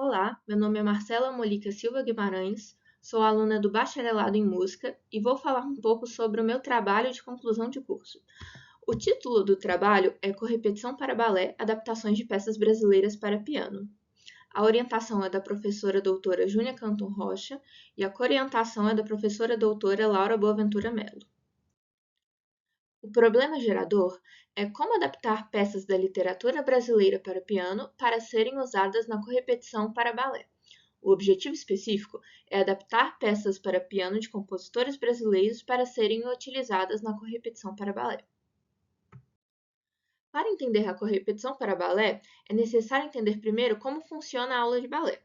Olá, meu nome é Marcela Molica Silva Guimarães, sou aluna do Bacharelado em Música e vou falar um pouco sobre o meu trabalho de conclusão de curso. O título do trabalho é Correpetição para Balé, Adaptações de Peças Brasileiras para Piano. A orientação é da professora doutora Júnia Canton Rocha e a coorientação é da professora doutora Laura Boaventura Mello. O problema gerador é como adaptar peças da literatura brasileira para piano para serem usadas na correpetição para balé. O objetivo específico é adaptar peças para piano de compositores brasileiros para serem utilizadas na correpetição para balé. Para entender a correpetição para balé, é necessário entender primeiro como funciona a aula de balé.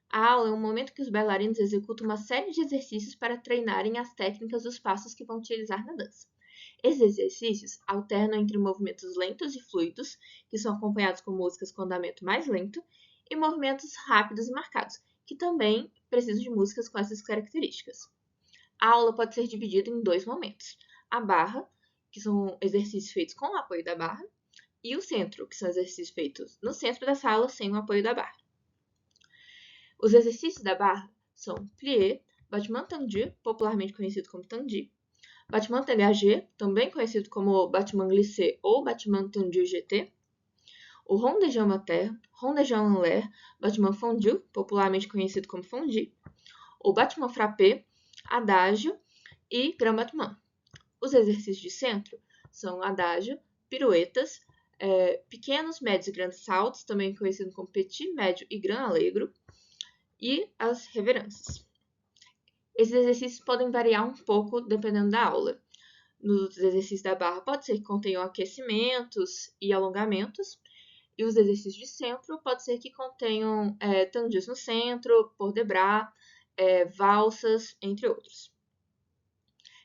A aula é um momento que os bailarinos executam uma série de exercícios para treinarem as técnicas dos passos que vão utilizar na dança. Esses exercícios alternam entre movimentos lentos e fluidos, que são acompanhados com músicas com andamento mais lento, e movimentos rápidos e marcados, que também precisam de músicas com essas características. A aula pode ser dividida em dois momentos: a barra, que são exercícios feitos com o apoio da barra, e o centro, que são exercícios feitos no centro da sala sem o apoio da barra. Os exercícios da barra são plié, battement tendu, popularmente conhecido como tandi, battement engagé, também conhecido como battement glissé ou battement tendu GT, o rond de jambe mater, rond de jambe en l'air, battement fondu, popularmente conhecido como fondi, o battement frappé, adágio e grand battement. Os exercícios de centro são adágio, piruetas, pequenos, médios e grandes saltos, também conhecido como petit, médio e grand allegro, e as reveranças. Esses exercícios podem variar um pouco dependendo da aula. Nos exercícios da barra pode ser que contenham aquecimentos e alongamentos, e os exercícios de centro pode ser que contenham tandis no centro, port de bras, valsas, entre outros.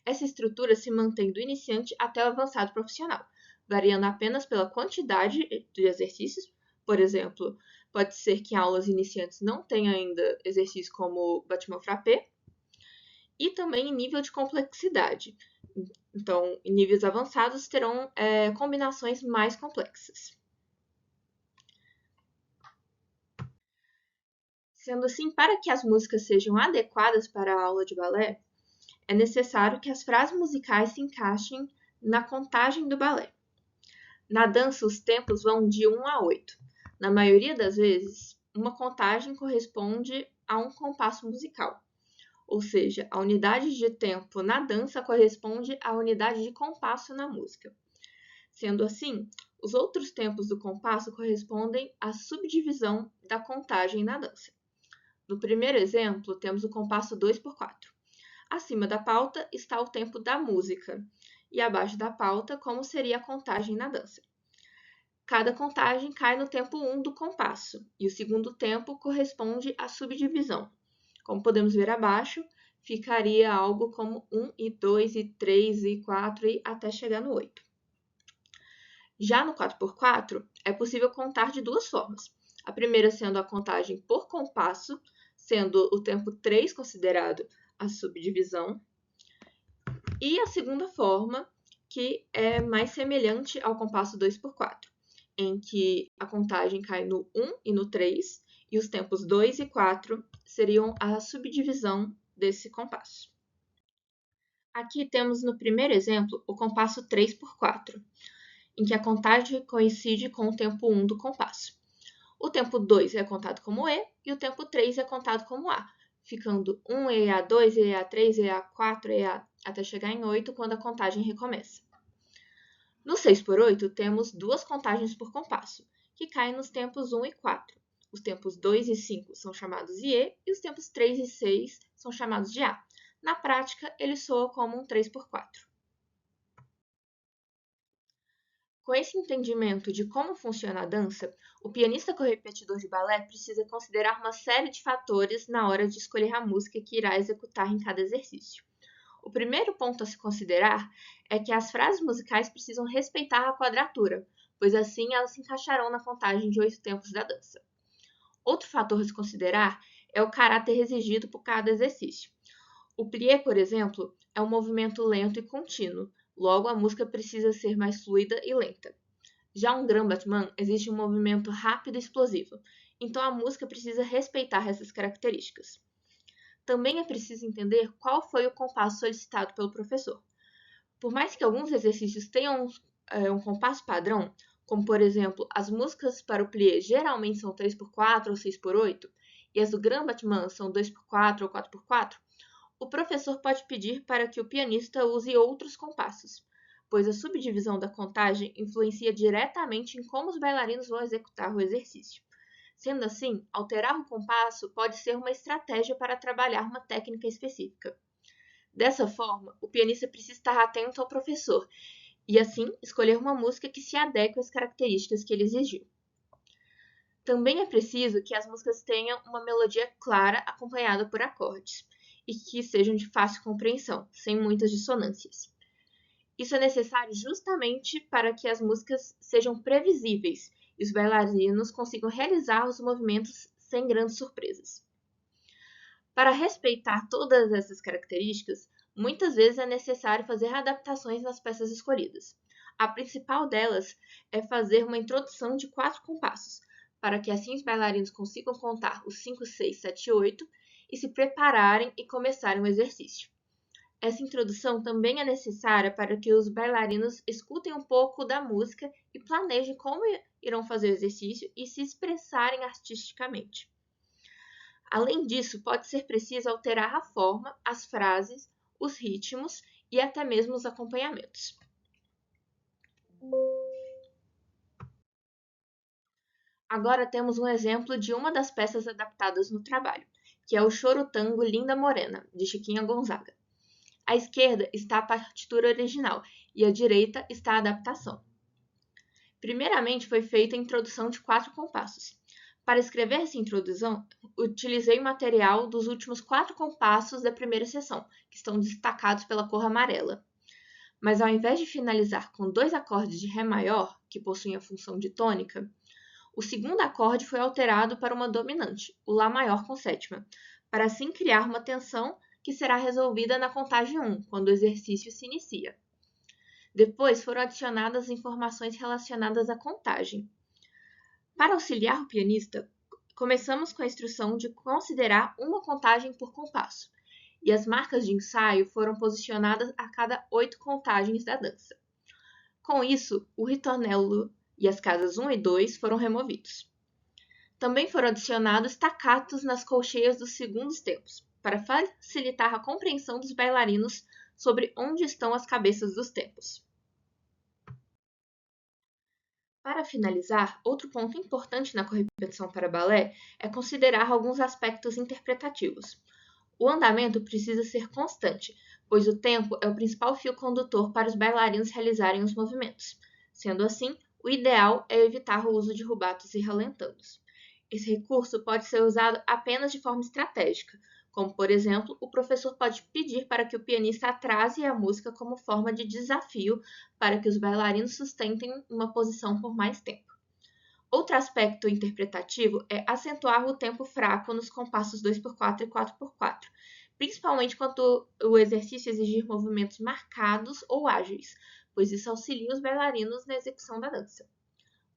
Essa estrutura se mantém do iniciante até o avançado profissional, variando apenas pela quantidade de exercícios. Por exemplo, pode ser que em aulas iniciantes não tenha ainda exercícios como battement frappé, e também em nível de complexidade. Então, em níveis avançados terão combinações mais complexas. Sendo assim, para que as músicas sejam adequadas para a aula de balé, é necessário que as frases musicais se encaixem na contagem do balé. Na dança, os tempos vão de 1 a 8. Na maioria das vezes, uma contagem corresponde a um compasso musical. Ou seja, a unidade de tempo na dança corresponde à unidade de compasso na música. Sendo assim, os outros tempos do compasso correspondem à subdivisão da contagem na dança. No primeiro exemplo, temos o compasso 2/4. Acima da pauta está o tempo da música, e abaixo da pauta, como seria a contagem na dança. Cada contagem cai no tempo 1 do compasso, e o segundo tempo corresponde à subdivisão. Como podemos ver abaixo, ficaria algo como 1 e 2 e 3 e 4 e até chegar no 8. Já no 4/4, é possível contar de duas formas. A primeira sendo a contagem por compasso, sendo o tempo 3 considerado a subdivisão, e a segunda forma, que é mais semelhante ao compasso 2/4, em que a contagem cai no 1 e no 3, e os tempos 2 e 4 seriam a subdivisão desse compasso. Aqui temos no primeiro exemplo o compasso 3/4, em que a contagem coincide com o tempo 1 do compasso. O tempo 2 é contado como E e o tempo 3 é contado como A, ficando 1 EA, 2 EA, 3 EA, 4 EA, até chegar em 8 quando a contagem recomeça. No 6/8 temos duas contagens por compasso, que caem nos tempos 1 e 4. Os tempos 2 e 5 são chamados de E e os tempos 3 e 6 são chamados de A. Na prática, ele soa como um 3/4. Com esse entendimento de como funciona a dança, o pianista correpetidor de balé precisa considerar uma série de fatores na hora de escolher a música que irá executar em cada exercício. O primeiro ponto a se considerar é que as frases musicais precisam respeitar a quadratura, pois assim elas se encaixarão na contagem de 8 tempos da dança. Outro fator a se considerar é o caráter exigido por cada exercício. O plié, por exemplo, é um movimento lento e contínuo, logo a música precisa ser mais fluida e lenta. Já um Grand-Battement exige um movimento rápido e explosivo, então a música precisa respeitar essas características. Também é preciso entender qual foi o compasso solicitado pelo professor. Por mais que alguns exercícios tenham um compasso padrão, como por exemplo, as músicas para o plié geralmente são 3x4 ou 6x8, e as do Grand-Battement são 2x4 ou 4x4, o professor pode pedir para que o pianista use outros compassos, pois a subdivisão da contagem influencia diretamente em como os bailarinos vão executar o exercício. Sendo assim, alterar o compasso pode ser uma estratégia para trabalhar uma técnica específica. Dessa forma, o pianista precisa estar atento ao professor e, assim, escolher uma música que se adeque às características que ele exigiu. Também é preciso que as músicas tenham uma melodia clara acompanhada por acordes e que sejam de fácil compreensão, sem muitas dissonâncias. Isso é necessário justamente para que as músicas sejam previsíveis e os bailarinos consigam realizar os movimentos sem grandes surpresas. Para respeitar todas essas características, muitas vezes é necessário fazer adaptações nas peças escolhidas. A principal delas é fazer uma introdução de 4 compassos, para que assim os bailarinos consigam contar os 5, 6, 7 e 8 e se prepararem e começarem o exercício. Essa introdução também é necessária para que os bailarinos escutem um pouco da música e planejem como irão fazer o exercício e se expressarem artisticamente. Além disso, pode ser preciso alterar a forma, as frases, os ritmos e até mesmo os acompanhamentos. Agora temos um exemplo de uma das peças adaptadas no trabalho, que é o Choro Tango Linda Morena, de Chiquinha Gonzaga. À esquerda está a partitura original e à direita está a adaptação. Primeiramente foi feita a introdução de 4 compassos. Para escrever essa introdução, utilizei o material dos últimos 4 compassos da primeira seção, que estão destacados pela cor amarela. Mas ao invés de finalizar com 2 acordes de Ré maior, que possuem a função de tônica, o segundo acorde foi alterado para uma dominante, o Lá maior com sétima, para assim criar uma tensão que será resolvida na contagem 1, quando o exercício se inicia. Depois foram adicionadas informações relacionadas à contagem. Para auxiliar o pianista, começamos com a instrução de considerar uma contagem por compasso, e as marcas de ensaio foram posicionadas a cada 8 contagens da dança. Com isso, o ritornello e as casas 1 e 2 foram removidos. Também foram adicionados staccatos nas colcheias dos segundos tempos, para facilitar a compreensão dos bailarinos sobre onde estão as cabeças dos tempos. Para finalizar, outro ponto importante na correpetição para balé é considerar alguns aspectos interpretativos. O andamento precisa ser constante, pois o tempo é o principal fio condutor para os bailarinos realizarem os movimentos. Sendo assim, o ideal é evitar o uso de rubatos e ralentando-os. Esse recurso pode ser usado apenas de forma estratégica, como, por exemplo, o professor pode pedir para que o pianista atrase a música como forma de desafio para que os bailarinos sustentem uma posição por mais tempo. Outro aspecto interpretativo é acentuar o tempo fraco nos compassos 2x4 e 4x4, principalmente quando o exercício exigir movimentos marcados ou ágeis, pois isso auxilia os bailarinos na execução da dança.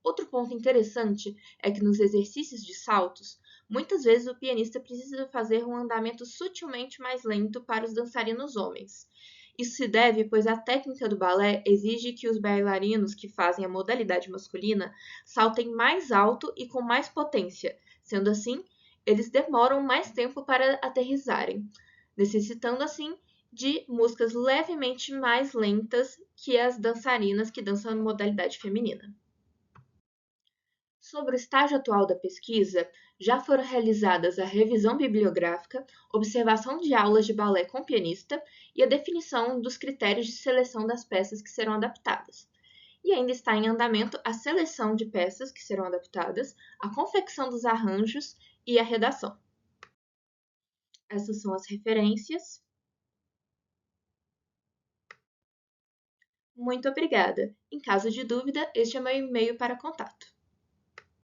Outro ponto interessante é que nos exercícios de saltos, muitas vezes o pianista precisa fazer um andamento sutilmente mais lento para os dançarinos homens. Isso se deve pois a técnica do balé exige que os bailarinos que fazem a modalidade masculina saltem mais alto e com mais potência. Sendo assim, eles demoram mais tempo para aterrissarem, necessitando assim de músicas levemente mais lentas que as dançarinas que dançam a modalidade feminina. Sobre o estágio atual da pesquisa, já foram realizadas a revisão bibliográfica, observação de aulas de balé com pianista e a definição dos critérios de seleção das peças que serão adaptadas. E ainda está em andamento a seleção de peças que serão adaptadas, a confecção dos arranjos e a redação. Essas são as referências. Muito obrigada. Em caso de dúvida, este é meu e-mail para contato.